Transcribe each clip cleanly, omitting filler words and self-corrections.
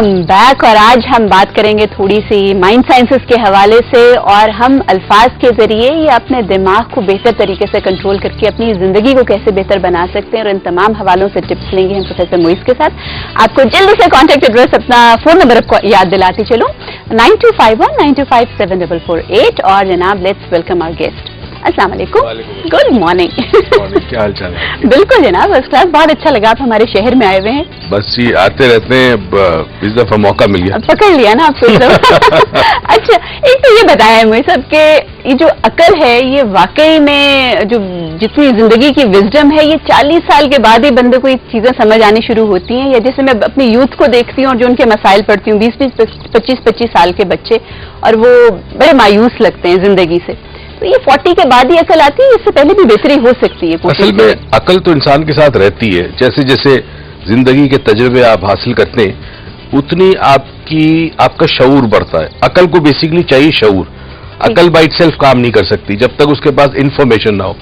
Welcome back. और आज हम बात करेंगे थोड़ी सी माइंड साइंसेस के हवाले से, और हम अल्फाज के जरिए या अपने दिमाग को बेहतर तरीके से कंट्रोल करके अपनी जिंदगी को कैसे बेहतर बना सकते हैं, और इन तमाम हवालों से टिप्स लेंगे हम प्रोफेसर मोइस के साथ। आपको जल्दी से कॉन्टैक्ट एड्रेस, अपना फोन नंबर आपको याद दिलाती चलो, 9251925748। और जनाब लेट्स वेलकम आवर गेस्ट। अस्सलाम वालेकुम, गुड मॉर्निंग। क्या हाल चाल है? बिल्कुल जनाब, फर्स्ट क्लास। बहुत अच्छा लगा आप हमारे शहर में आए हुए हैं। बस ये आते रहते हैं, इस दफा मौका मिल गया, पकड़ लिया ना आपको। अच्छा, एक तो ये बताया मुझे सब के ये जो अकल है, ये वाकई में जो जितनी जिंदगी की विजडम है, ये 40 साल के बाद ही बंदे को ये चीजें समझ आनी शुरू होती हैं। या जैसे मैं अपनी यूथ को देखती हूँ और जो उनके मसाइल पढ़ती हूँ, 20-25 साल के बच्चे, और वो बड़े मायूस लगते हैं जिंदगी से। तो ये 40 के बाद ही अकल आती है, इससे पहले भी बेहतरी हो सकती है? असल में अकल तो इंसान के साथ रहती है। जैसे जैसे जिंदगी के तजुर्बे आप हासिल करते हैं, उतनी आपका शऊर बढ़ता है। अकल को बेसिकली चाहिए शऊर। अकल बाय इटसेल्फ काम नहीं कर सकती जब तक उसके पास इंफॉर्मेशन ना हो।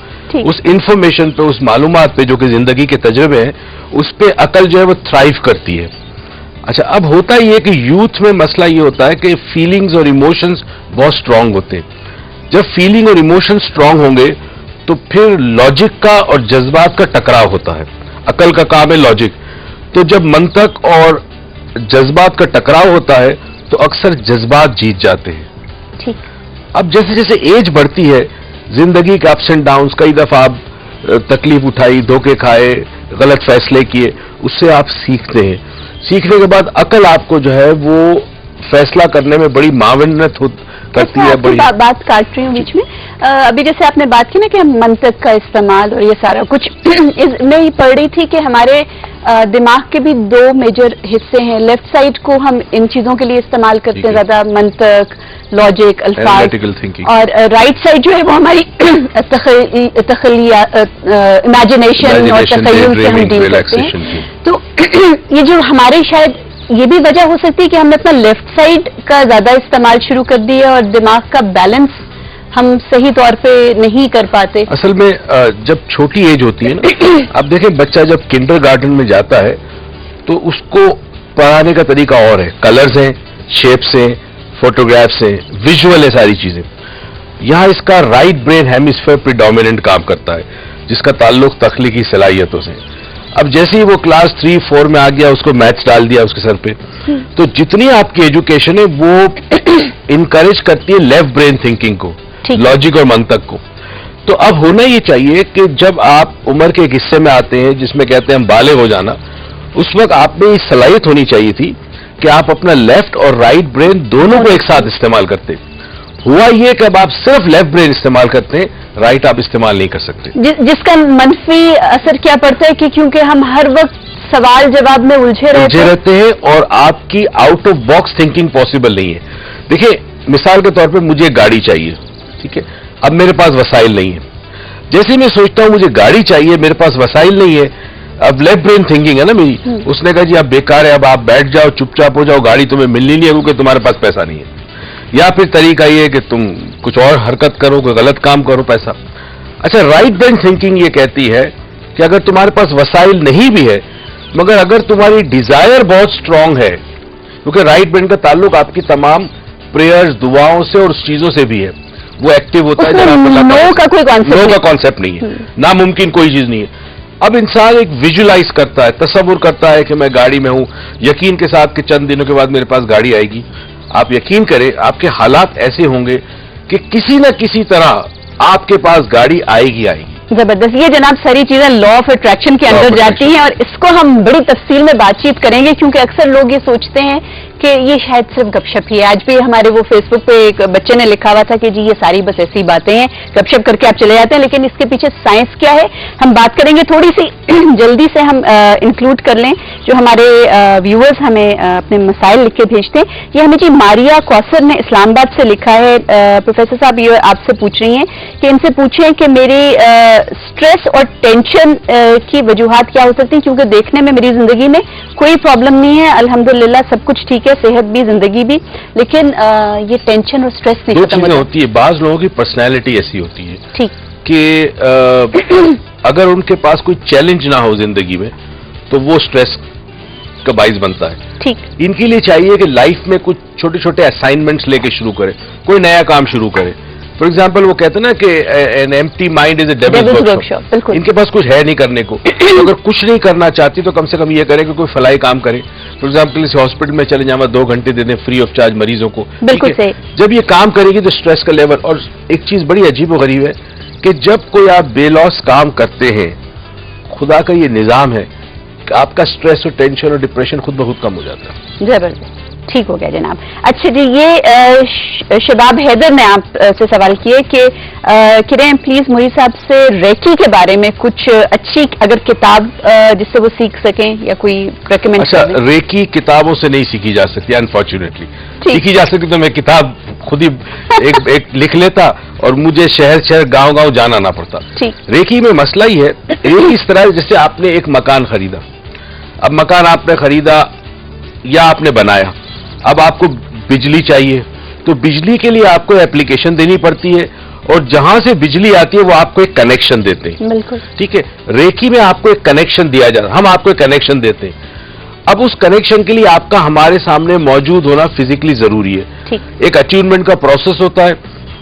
उस इंफॉर्मेशन पे, उस मालूमात पे जो कि जिंदगी के तजुर्बे हैं, उस पे अकल जो है वो थ्राइव करती है। अच्छा, अब होता ये है कि यूथ में मसला ये होता है कि फीलिंग्स और इमोशंस बहुत स्ट्रांग होते हैं। जब फीलिंग और इमोशन स्ट्रांग होंगे तो फिर लॉजिक का और जज्बात का टकराव होता है। अकल का काम है लॉजिक। तो जब मंतक और जज्बात का टकराव होता है तो अक्सर जज्बात जीत जाते हैं। ठीक। अब जैसे जैसे एज बढ़ती है, जिंदगी के अप्स एंड डाउन्स, कई दफा आप तकलीफ उठाई, धोखे खाए, गलत फैसले किए, उससे आप सीखते हैं। सीखने के बाद अकल आपको जो है वो फैसला करने में बड़ी मावनत करती है। बड़ी बात काट रही हूँ बीच में। अभी जैसे आपने बात की ना कि हम मंतक का इस्तेमाल और ये सारा कुछ मैं ये पढ़ रही थी कि हमारे दिमाग के भी 2 मेजर हिस्से हैं। लेफ्ट साइड को हम इन चीजों के लिए इस्तेमाल करते हैं ज्यादा, मंतक, लॉजिक, अल्फाज, और राइट साइड जो है वो हमारी इमेजिनेशन और तखय्युल से हम डील करते हैं। तो ये जो हमारे शायद ये भी वजह हो सकती है कि हमने अपना लेफ्ट साइड का ज्यादा इस्तेमाल शुरू कर दिया और दिमाग का बैलेंस हम सही तौर पे नहीं कर पाते। असल में जब छोटी एज होती है ना, अब देखें बच्चा जब किंडरगार्टन में जाता है तो उसको पढ़ाने का तरीका और है। कलर्स हैं, शेप्स हैं, फोटोग्राफ्स हैं, विजुअल है, सारी चीजें। यहाँ इसका राइट ब्रेन हेमिस्फीयर प्रीडोमिनेंट काम करता है, जिसका ताल्लुक तख्लीकी सलाहियतों से। अब जैसे ही वो क्लास 3-4 में आ गया, उसको मैथ्स डाल दिया उसके सर पे, तो जितनी आपकी एजुकेशन है वो इनकरेज करती है लेफ्ट ब्रेन थिंकिंग को, लॉजिक और मंतक को। तो अब होना ये चाहिए कि जब आप उम्र के एक हिस्से में आते हैं जिसमें कहते हैं हम बालिग हो जाना, उस वक्त आप में ये सलाहियत होनी चाहिए थी कि आप अपना लेफ्ट और राइट ब्रेन दोनों को एक साथ इस्तेमाल करते। हुआ ये कि अब आप सिर्फ लेफ्ट ब्रेन इस्तेमाल करते हैं, राइट आप इस्तेमाल नहीं कर सकते। जिसका मनफी असर क्या पड़ता है कि क्योंकि हम हर वक्त सवाल जवाब में उलझे रहते हैं और आपकी out of box thinking possible नहीं है। देखिए, मिसाल के तौर पे मुझे गाड़ी चाहिए, ठीक है, अब मेरे पास वसाइल नहीं है। जैसे मैं सोचता हूं मुझे गाड़ी चाहिए, मेरे पास वसाइल नहीं है, अब लेफ्ट ब्रेन थिंकिंग है ना मेरी, उसने कहा जी आप बेकार है, अब आप बैठ जाओ, चुपचाप हो जाओ, गाड़ी तुम्हें मिलनी नहीं है क्योंकि तुम्हारे पास पैसा नहीं है। या फिर तरीका ये है कि तुम कुछ और हरकत करो, कोई गलत काम करो, पैसा। अच्छा, राइट ब्रेन थिंकिंग ये कहती है कि अगर तुम्हारे पास वसाइल नहीं भी है, मगर अगर तुम्हारी डिजायर बहुत स्ट्रांग है, क्योंकि राइट ब्रेन का ताल्लुक आपकी तमाम प्रेयर्स, दुआओं से और उस चीजों से भी है, वो एक्टिव होता है। नो का कोई कॉन्सेप्ट नहीं है, नामुमकिन कोई चीज नहीं है। अब इंसान एक विजुलाइज करता है, तसव्वुर करता है कि मैं गाड़ी में हूं, यकीन के साथ कि चंद दिनों के बाद मेरे पास गाड़ी आएगी। आप यकीन करें, आपके हालात ऐसे होंगे कि किसी न किसी तरह आपके पास गाड़ी आएगी। जबरदस्त। ये जनाब सारी चीजें लॉ ऑफ अट्रैक्शन के अंदर जाती हैं, और इसको हम बड़ी तफसील में बातचीत करेंगे, क्योंकि अक्सर लोग ये सोचते हैं कि ये शायद सिर्फ गपशप ही है। आज भी हमारे वो फेसबुक पे एक बच्चे ने लिखा हुआ था कि जी ये सारी बस ऐसी बातें हैं, गपशप करके आप चले जाते हैं, लेकिन इसके पीछे साइंस क्या है हम बात करेंगे। थोड़ी सी जल्दी से हम इंक्लूड कर लें, जो हमारे व्यूअर्स हमें अपने मसाइल लिख के भेजते हैं। ये हमें जी मारिया कौसर ने इस्लामाबाद से लिखा है। प्रोफेसर साहब ये आपसे पूछ रही हैं कि इनसे पूछें कि मेरी स्ट्रेस और टेंशन की वजूहात क्या हो सकती हैं, क्योंकि देखने में मेरी जिंदगी में कोई प्रॉब्लम नहीं है, अल्हम्दुलिल्लाह सब कुछ ठीक है, सेहत भी, जिंदगी भी, लेकिन ये टेंशन और स्ट्रेस नहीं खत्म होती है। बाज लोगों की पर्सनैलिटी ऐसी होती है ठीक कि अगर उनके पास कोई चैलेंज ना हो जिंदगी में तो वो स्ट्रेस का बाइस बनता है। ठीक। इनके लिए चाहिए कि लाइफ में कुछ छोटे छोटे असाइनमेंट्स लेके शुरू करें, कोई नया काम शुरू करें। फॉर एग्जाम्पल वो कहते हैं ना कि an empty mind is a devils workshop. इनके पास कुछ है नहीं करने को, तो अगर कुछ नहीं करना चाहती तो कम से कम ये करें कि कोई फलाई काम करे। फॉर एग्जाम्पल इस हॉस्पिटल में चले जाए, 2 घंटे दे दें फ्री ऑफ चार्ज मरीजों को। बिल्कुल सही। जब ये काम करेगी तो स्ट्रेस का लेवल, और एक चीज बड़ी अजीब और गरीब है कि जब कोई आप बेलॉस काम करते हैं, खुदा का ये निजाम है कि आपका स्ट्रेस और टेंशन और डिप्रेशन खुद ब खुद कम हो जाता है। जबरदस्त, ठीक हो गया जनाब। अच्छा जी, ये शबाब हैदर ने आप से सवाल किए कि कह रहे हैं प्लीज मोदी साहब से रेकी के बारे में कुछ अच्छी अगर किताब जिससे वो सीख सकें या कोई रेकमेंड। अच्छा, रेकी किताबों से नहीं सीखी जा सकती अनफॉर्चुनेटली। सीखी जा सकती तो मैं किताब खुद ही एक लिख लेता और मुझे शहर शहर गांव गांव जाना ना पड़ता। रेकी में मसला ही है, रेकी इस तरह जैसे आपने एक मकान खरीदा, अब मकान आपने खरीदा या आपने बनाया, अब आपको बिजली चाहिए, तो बिजली के लिए आपको एप्लीकेशन देनी पड़ती है और जहां से बिजली आती है वो आपको एक कनेक्शन देते हैं। बिल्कुल ठीक है, रेकी में आपको एक कनेक्शन दिया जाता है, हम आपको एक कनेक्शन देते हैं। अब उस कनेक्शन के लिए आपका हमारे सामने मौजूद होना फिजिकली जरूरी है। एक अचीवमेंट का प्रोसेस होता है,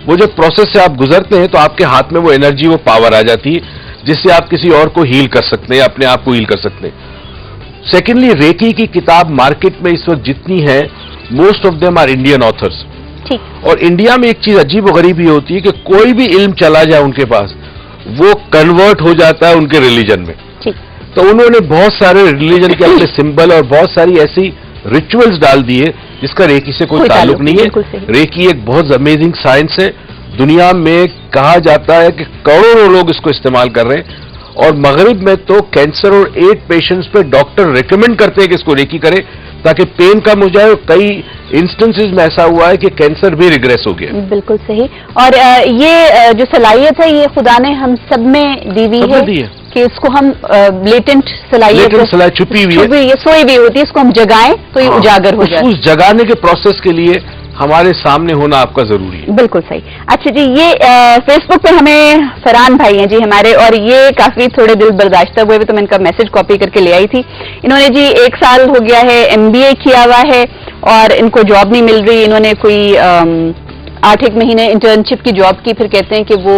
वो जब प्रोसेस से आप गुजरते हैं तो आपके हाथ में वो एनर्जी, वो पावर आ जाती है जिससे आप किसी और को हील कर सकते हैं, अपने आप को हील कर सकते हैं। सेकेंडली, रेकी की किताब मार्केट में इस वक्त जितनी है, most of them are Indian authors. और इंडिया में एक चीज अजीब और गरीब ये होती है कि कोई भी इल्म चला जाए उनके पास, वो कन्वर्ट हो जाता है उनके रिलीजन में। तो उन्होंने बहुत सारे रिलीजन के अपने सिंबल और बहुत सारी ऐसी रिचुअल्स डाल दिए जिसका रेकी से कोई ताल्लुक नहीं है। रेकी एक बहुत अमेजिंग साइंस है, दुनिया में कहा जाता है कि करोड़ों लोग इसको इस्तेमाल कर रहे हैं, और मगरिब में तो कैंसर और एड्स पेशेंट्स पे डॉक्टर रेकमेंड करते हैं कि इसको रेकी करें ताकि पेन कम हो जाए। और कई इंस्टेंसेस में ऐसा हुआ है कि कैंसर भी रिग्रेस हो गया। बिल्कुल सही। और ये जो सलाहियत है ये खुदा ने हम सब में दी हुई है कि इसको हम लेटेंट सलाहियत छुपी हुई है, सोई हुई होती है, इसको हम जगाएं तो ये उजागर हो जाए। उस जगाने के प्रोसेस के लिए हमारे सामने होना आपका जरूरी है। बिल्कुल सही। अच्छा जी, ये फेसबुक पे हमें फरहान भाई हैं जी हमारे, और ये काफी थोड़े दिल बर्दाश्त हुए तो मैं इनका मैसेज कॉपी करके ले आई थी। इन्होंने जी 1 साल हो गया है, MBA किया हुआ है और इनको जॉब नहीं मिल रही। इन्होंने कोई 8-1 महीने इंटर्नशिप की जॉब की, फिर कहते हैं कि वो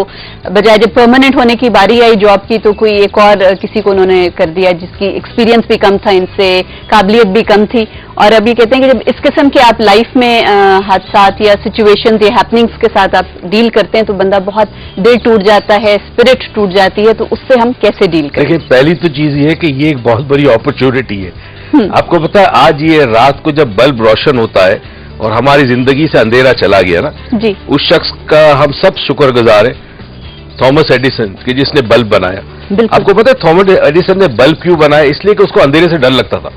बजाय जब परमानेंट होने की बारी आई जॉब की तो कोई एक और किसी को उन्होंने कर दिया जिसकी एक्सपीरियंस भी कम था, इनसे काबिलियत भी कम थी। और अभी कहते हैं कि जब इस किस्म के आप लाइफ में हादसात या सिचुएशंस या हैपनिंग्स के साथ आप डील करते हैं तो बंदा बहुत दिल टूट जाता है, स्पिरिट टूट जाती है, तो उससे हम कैसे डील करें? देखिए, पहली तो चीज ये है कि ये एक बहुत बड़ी अपॉर्चुनिटी है। आपको पता है, आज ये रात को जब बल्ब रोशन होता है और हमारी जिंदगी से अंधेरा चला गया ना जी, उस शख्स का हम सब शुक्रगुजार है, थॉमस एडिसन, कि जिसने बल्ब बनाया। आपको पता है थॉमस एडिसन ने बल्ब क्यों बनाया? इसलिए कि उसको अंधेरे से डर लगता था।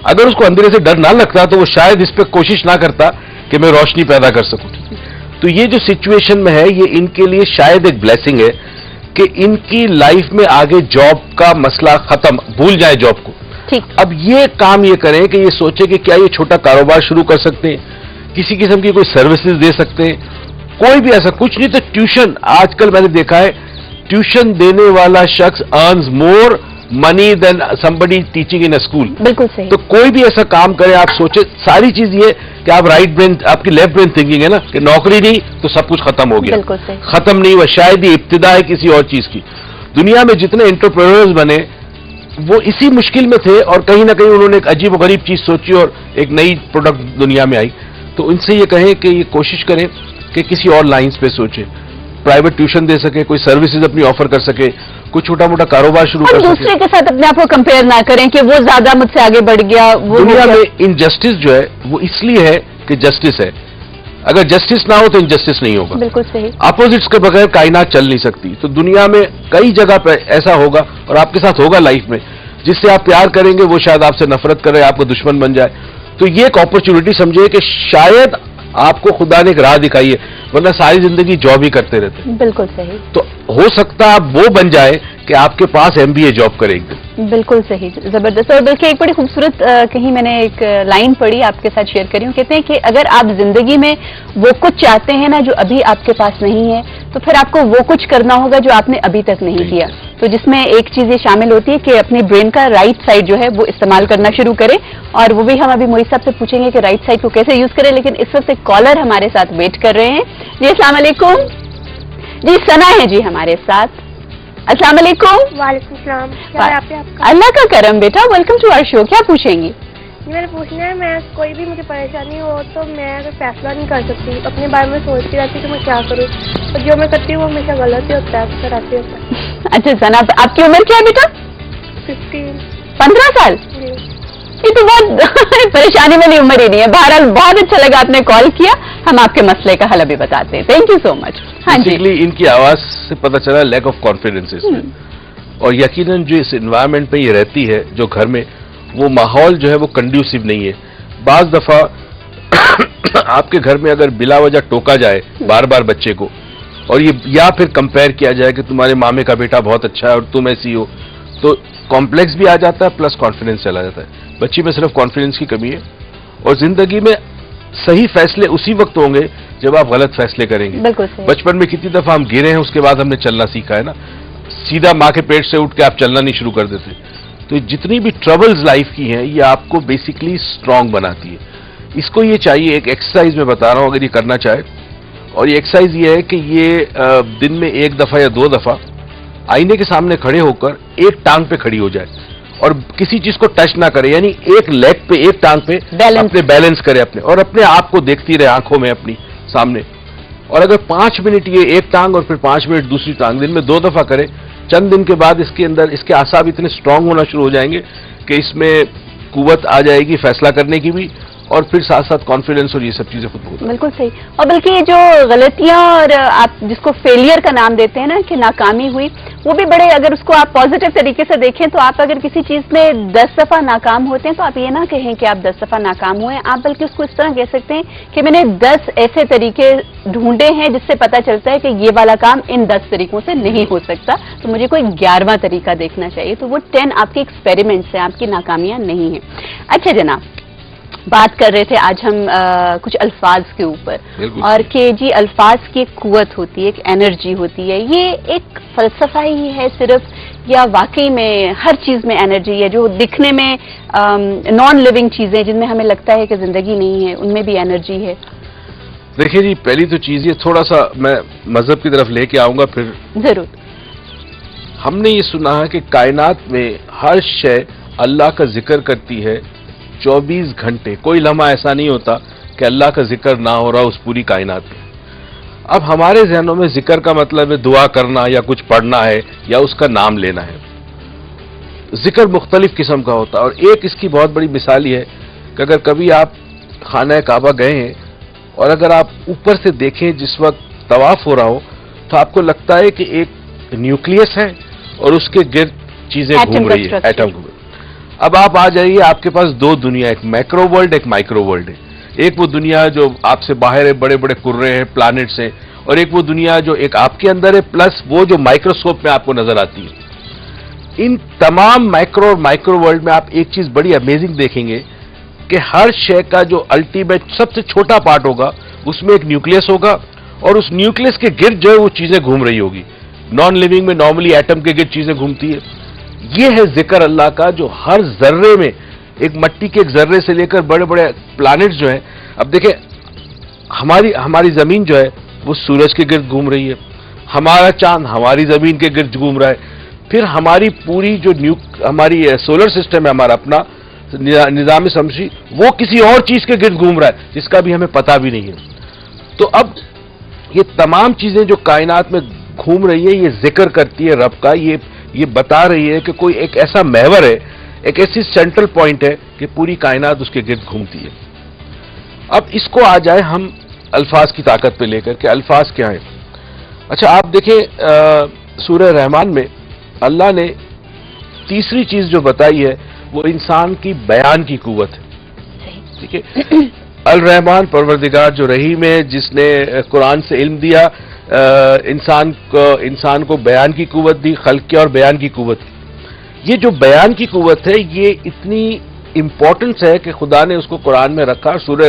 अगर उसको अंधेरे से डर ना लगता तो वो शायद इस पे कोशिश ना करता कि मैं रोशनी पैदा कर सकूं। तो ये जो सिचुएशन में है, ये इनके लिए शायद एक ब्लेसिंग है कि इनकी लाइफ में आगे जॉब का मसला खत्म, भूल जाए जॉब को। अब ये काम ये करें कि ये सोचे कि क्या ये छोटा कारोबार शुरू कर सकते हैं, किसी किस्म की कोई सर्विसेज दे सकते हैं, कोई भी ऐसा कुछ नहीं तो ट्यूशन। आजकल मैंने देखा है ट्यूशन देने वाला शख्स earns more money than somebody teaching in a school. बिल्कुल सही। तो कोई भी ऐसा काम करे, आप सोचे, सारी चीज ये कि आप राइट ब्रेन, आपकी लेफ्ट ब्रेन थिंकिंग है ना कि नौकरी नहीं तो सब कुछ खत्म हो गया। बिल्कुल सही। खत्म नहीं हुआ, शायद ये इब्तिदा है किसी और चीज की। दुनिया में जितने एंटरप्रेन्योर्स बने वो इसी मुश्किल में थे और कहीं ना कहीं उन्होंने एक अजीब गरीब चीज सोची और एक नई प्रोडक्ट दुनिया में आई। तो इनसे ये कहें कि ये कोशिश करें कि किसी और लाइंस पे सोचे, प्राइवेट ट्यूशन दे सके, कोई सर्विसेज अपनी ऑफर कर सके, कोई छोटा मोटा कारोबार शुरू कर सके। दूसरे के साथ अपने आप को कंपेयर ना करें कि वो ज्यादा मुझसे आगे बढ़ गया। वो दुनिया में इनजस्टिस जो है वो इसलिए है कि जस्टिस है, अगर जस्टिस ना हो तो इनजस्टिस नहीं होगा। बिल्कुल सही। अपोजिट्स के बगैर कायनात चल नहीं सकती। तो दुनिया में कई जगह पे ऐसा होगा और आपके साथ होगा लाइफ में, जिससे आप प्यार करेंगे वो शायद आपसे नफरत करे, आपको दुश्मन बन जाए। तो ये एक अपॉर्चुनिटी समझिए कि शायद आपको खुदा ने एक राह दिखाई है, वरना सारी जिंदगी जॉब ही करते रहते। बिल्कुल सही। तो हो सकता आप वो बन जाए कि आपके पास MBA जॉब करे एकदम। बिल्कुल सही, जबरदस्त। और बल्कि एक बड़ी खूबसूरत कहीं मैंने एक लाइन पढ़ी, आपके साथ शेयर करी हूँ। कहते हैं कि अगर आप जिंदगी में वो कुछ चाहते हैं ना जो अभी आपके पास नहीं है, तो फिर आपको वो कुछ करना होगा जो आपने अभी तक नहीं किया। तो जिसमें एक चीज ये शामिल होती है कि अपनी ब्रेन का राइट साइड जो है वो इस्तेमाल करना शुरू करें, और वो भी हम अभी मोहित साहब से पूछेंगे कि राइट साइड को कैसे यूज करें। लेकिन इस वक्त एक कॉलर हमारे साथ वेट कर रहे हैं। जी अस्सलाम वालेकुम। जी सना है जी हमारे साथ। अस्सलाम वालेकुम। वालेकुम सलाम। क्या है आपका? अल्लाह का करम बेटा, वेलकम टू आवर शो। क्या पूछेंगी? मैंने पूछना है, मैं कोई भी मुझे परेशानी हो तो मैं अगर फैसला नहीं कर सकती, अपने बारे में सोचती रहती तो मैं क्या करूँ, और जो मैं करती हूँ वो हमेशा गलत ही होता है, अक्सर ऐसे होता है। अच्छा सना, आपकी उम्र क्या है बेटा? 15 साल। जी। ये तो बहुत परेशानी वाली उम्र ही नहीं है। बहरहाल बहुत अच्छा लगा आपने कॉल किया, हम आपके मसले का हल अभी बताते हैं। Thank you so much. हाँ जी। बेसिकली इनकी आवाज से पता चला लैक ऑफ कॉन्फिडेंस इसमें, और यकीनन जो इस एनवायरनमेंट पे ये रहती है, जो घर में, वो माहौल जो है वो कंड्यूसिव नहीं है। बाज दफा आपके घर में अगर बिला वजह टोका जाए बार बार बच्चे को, और ये या फिर कंपेयर किया जाए कि तुम्हारे मामे का बेटा बहुत अच्छा है और तुम ऐसी हो, तो कॉम्प्लेक्स भी आ जाता है, प्लस कॉन्फिडेंस चला जाता है। बच्ची में सिर्फ कॉन्फिडेंस की कमी है, और जिंदगी में सही फैसले उसी वक्त होंगे जब आप गलत फैसले करेंगे। बिल्कुल सही। बचपन में कितनी दफा हम गिरे हैं, उसके बाद हमने चलना सीखा है ना। सीधा माँ के पेट से उठ के आप चलना नहीं शुरू कर देते। तो जितनी भी ट्रबल्स लाइफ की हैं, ये आपको बेसिकली स्ट्रांग बनाती है। इसको ये चाहिए, एक एक्सरसाइज में बता रहा हूं, अगर ये करना चाहे, और ये एक्सरसाइज ये है कि ये दिन में 1 दफा या 2 दफा आईने के सामने खड़े होकर एक टांग पे खड़ी हो जाए और किसी चीज को टच ना करे, यानी एक लेग पे, एक टांग पे अपने बैलेंस करे अपने, और अपने आप को देखती रहे आंखों में अपनी सामने। और अगर 5 मिनट ये एक टांग और फिर 5 मिनट दूसरी टांग दिन में 2 दफा करे, चंद दिन के बाद इसके अंदर इसके आसाब इतने स्ट्रांग होना शुरू हो जाएंगे कि इसमें कुव्वत आ जाएगी फैसला करने की भी, और फिर साथ साथ कॉन्फिडेंस और ये सब चीजें खुद होती हैं। बिल्कुल सही। और बल्कि ये जो गलतियां और आप जिसको फेलियर का नाम देते हैं ना, कि नाकामी हुई, वो भी बड़े, अगर उसको आप पॉजिटिव तरीके से देखें तो आप अगर किसी चीज में 10 दफा नाकाम होते हैं तो आप ये ना कहें कि आप 10 दफा नाकाम हुए, आप बल्कि उसको इस तरह कह सकते हैं कि मैंने 10 ऐसे तरीके ढूंढे हैं जिससे पता चलता है कि ये वाला काम इन 10 तरीकों से नहीं हो सकता, तो मुझे कोई 11वां तरीका देखना चाहिए। तो वो 10 आपके एक्सपेरिमेंट्स हैं, आपकी नाकामियां नहीं है। अच्छा जनाब, बात कर रहे थे आज हम कुछ अल्फाज के ऊपर, और कि जी अल्फाज की एक कुव्वत होती है, एक एनर्जी होती है। ये एक फलसफा ही है सिर्फ, या वाकई में हर चीज में एनर्जी है? जो दिखने में नॉन लिविंग चीजें जिनमें हमें लगता है कि जिंदगी नहीं है, उनमें भी एनर्जी है? देखिए जी, पहली तो चीज ये, थोड़ा सा मैं मजहब की तरफ लेके आऊंगा फिर। जरूर। हमने ये सुना है कि कायनात में हर शय अल्लाह का जिक्र करती है 24 घंटे। कोई लम्हा ऐसा नहीं होता कि अल्लाह का जिक्र ना हो रहा उस पूरी कायनात में। अब हमारे जहनों में जिक्र का मतलब है दुआ करना या कुछ पढ़ना है या उसका नाम लेना है। जिक्र मुख्तलिफ किस्म का होता है, और एक इसकी बहुत बड़ी मिसाल ही है कि अगर कभी आप खाना काबा गए हैं और अगर आप ऊपर से देखें जिस वक्त तवाफ हो रहा हो, तो आपको लगता है कि एक न्यूक्लियस है और उसके गिर्द चीजें घूम रही है, एटम घूम रही है। अब आप आ जाइए, आपके पास 2 दुनिया, एक मैक्रो वर्ल्ड, एक माइक्रो वर्ल्ड है। एक वो दुनिया जो आपसे बाहर है, बड़े बड़े कुर्रे हैं, प्लैनेट्स हैं, और एक वो दुनिया जो एक आपके अंदर है, प्लस वो जो माइक्रोस्कोप में आपको नजर आती है। इन तमाम मैक्रो और माइक्रो वर्ल्ड में आप एक चीज बड़ी अमेजिंग देखेंगे कि हर शय का जो अल्टीमेट सबसे छोटा पार्ट होगा, उसमें एक न्यूक्लियस होगा, और उस न्यूक्लियस के गिर्द जो है वो चीजें घूम रही होगी। नॉन लिविंग में नॉर्मली एटम के गिर्द चीजें घूमती है। ये है जिक्र अल्लाह का, जो हर जर्रे में, एक मट्टी के एक जर्रे से लेकर बड़े बड़े प्लैनेट्स जो हैं। अब देखें, हमारी जमीन जो है वो सूरज के गिर्द घूम रही है, हमारा चांद हमारी जमीन के गिर्द घूम रहा है, फिर हमारी पूरी जो हमारी सोलर सिस्टम है, हमारा अपना निजाम शमसी, वो किसी और चीज के गिर्द घूम रहा है जिसका भी हमें पता भी नहीं है। तो अब ये तमाम चीजें जो कायनात में घूम रही है, ये जिक्र करती है रब का, ये बता रही है कि कोई एक ऐसा महवर है, एक ऐसी सेंट्रल पॉइंट है कि पूरी कायनात उसके गिर्द घूमती है। अब इसको आ जाए हम अल्फाज की ताकत पे लेकर के, अल्फाज क्या है। अच्छा, आप देखें सूरह रहमान में अल्लाह ने तीसरी चीज जो बताई है वो इंसान की बयान की कुव्वत है। ठीक है, अल रहमान परवरदिगार जो रहीम है, जिसने कुरान से इल्म दिया, इंसान को बयान की कुव्वत दी, खल्क की और बयान की कुव्वत। ये जो बयान की कुव्वत है, ये इतनी इंपॉर्टेंस है कि खुदा ने उसको कुरान में रखा। सूरह